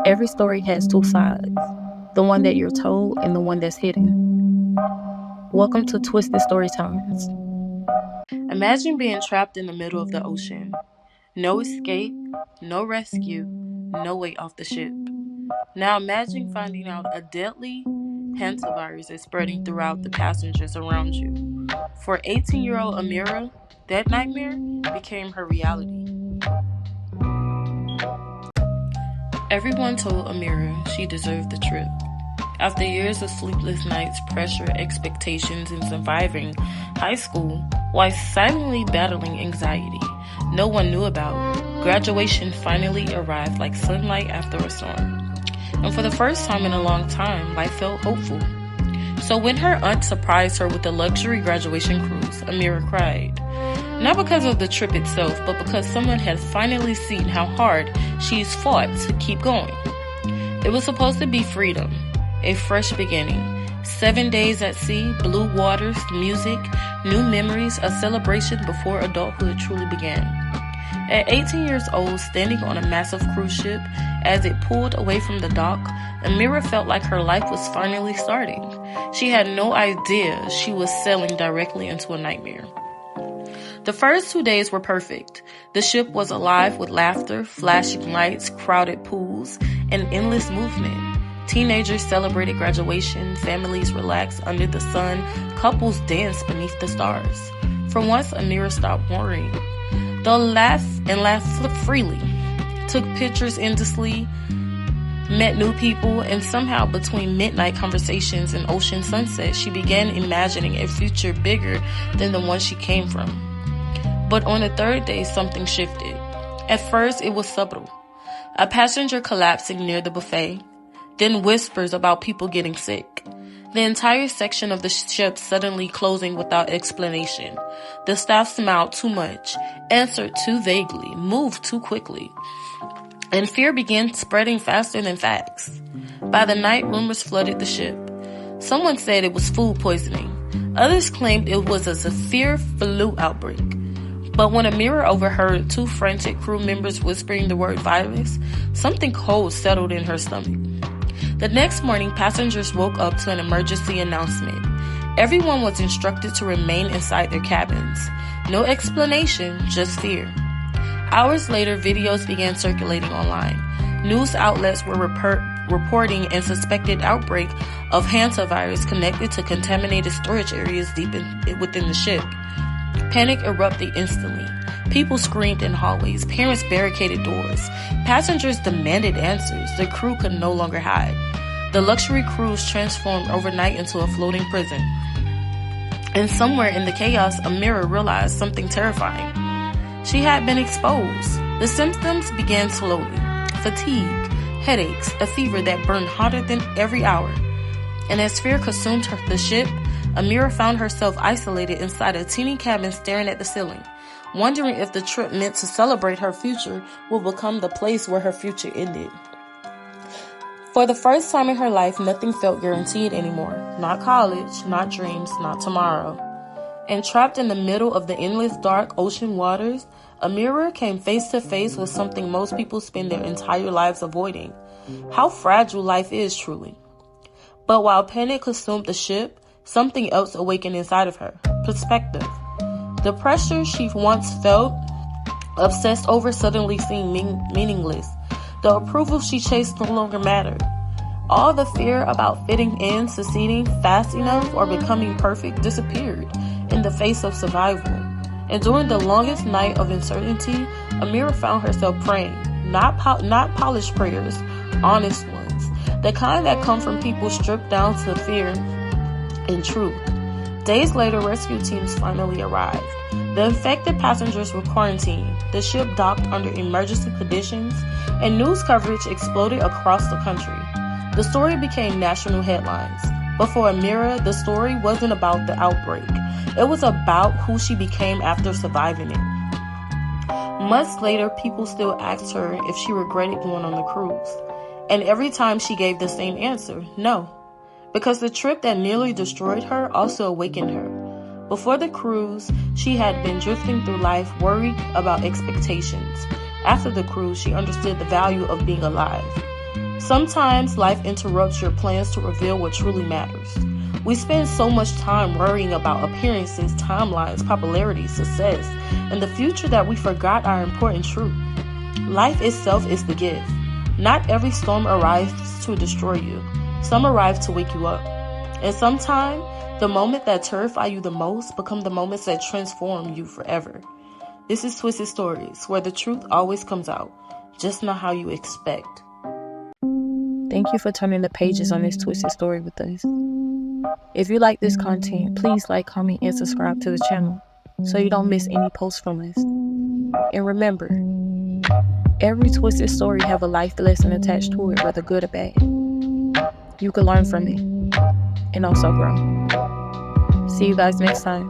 Every story has two sides, the one that you're told and the one that's hidden. Welcome to Twisted Storytimes. Imagine being trapped in the middle of the ocean. No escape, no rescue, no way off the ship. Now imagine finding out a deadly hantavirus is spreading throughout the passengers around you. For 18-year-old Amara, that nightmare became her reality. Everyone told Amara she deserved the trip. After years of sleepless nights, pressure, expectations, and surviving high school while silently battling anxiety no one knew about, graduation finally arrived like sunlight after a storm. And for the first time in a long time, life felt hopeful. So when her aunt surprised her with a luxury graduation cruise, Amara cried. Not because of the trip itself, but because someone had finally seen how hard she's fought to keep going. It was supposed to be freedom, a fresh beginning. 7 days at sea, blue waters, music, new memories, a celebration before adulthood truly began. At 18 years old, standing on a massive cruise ship, as it pulled away from the dock, Amara felt like her life was finally starting. She had no idea she was sailing directly into a nightmare. The first 2 days were perfect. The ship was alive with laughter, flashing lights, crowded pools, and endless movement. Teenagers celebrated graduation, families relaxed under the sun, couples danced beneath the stars. For once, Amara stopped worrying. They'll laugh freely, took pictures endlessly, met new people, and somehow between midnight conversations and ocean sunset, she began imagining a future bigger than the one she came from. But on the third day, something shifted. At first, it was subtle. A passenger collapsing near the buffet, then whispers about people getting sick. The entire section of the ship suddenly closing without explanation. The staff smiled too much, answered too vaguely, moved too quickly. And fear began spreading faster than facts. By the night, rumors flooded the ship. Someone said it was food poisoning. Others claimed it was a severe flu outbreak. But when Amara overheard two frantic crew members whispering the word virus, something cold settled in her stomach. The next morning, passengers woke up to an emergency announcement. Everyone was instructed to remain inside their cabins. No explanation, just fear. Hours later, videos began circulating online. News outlets were reporting a suspected outbreak of hantavirus connected to contaminated storage areas deep within the ship. Panic erupted instantly. People screamed in hallways. Parents barricaded doors. Passengers demanded answers. The crew could no longer hide. The luxury cruise transformed overnight into a floating prison. And somewhere in the chaos, Amara realized something terrifying. She had been exposed. The symptoms began slowly. Fatigue, headaches, a fever that burned hotter than every hour. And as fear consumed the ship, Amara found herself isolated inside a teeny cabin staring at the ceiling, wondering if the trip meant to celebrate her future will become the place where her future ended. For the first time in her life, nothing felt guaranteed anymore. Not college, not dreams, not tomorrow. And trapped in the middle of the endless dark ocean waters, Amara came face to face with something most people spend their entire lives avoiding. How fragile life is truly. But while panic consumed the ship, something else awakened inside of her. Perspective. The pressure she once felt, obsessed over, suddenly seemed meaningless. The approval she chased no longer mattered. All the fear about fitting in, succeeding fast enough, or becoming perfect disappeared in the face of survival. And during the longest night of uncertainty, Amara found herself praying. Not polished prayers, honest ones. The kind that come from people stripped down to fear and truth. Days later, rescue teams finally arrived. The infected passengers were quarantined. The ship docked under emergency conditions, and news coverage exploded across the country. The story became national headlines. But for Amara, the story wasn't about the outbreak. It was about who she became after surviving it. Months later, people still asked her if she regretted going on the cruise. And every time she gave the same answer, no. Because the trip that nearly destroyed her also awakened her. Before the cruise, she had been drifting through life worried about expectations. After the cruise, she understood the value of being alive. Sometimes life interrupts your plans to reveal what truly matters. We spend so much time worrying about appearances, timelines, popularity, success, and the future that we forgot our important truth. Life itself is the gift. Not every storm arrives to destroy you. Some arrive to wake you up. And sometimes, the moment that terrify you the most become the moments that transform you forever. This is Twisted Stories, where the truth always comes out, just not how you expect. Thank you for turning the pages on this twisted story with us. If you like this content, please like, comment, and subscribe to the channel so you don't miss any posts from us. And remember, every twisted story have a life lesson attached to it, whether good or bad. You can learn from it and also grow. See you guys next time.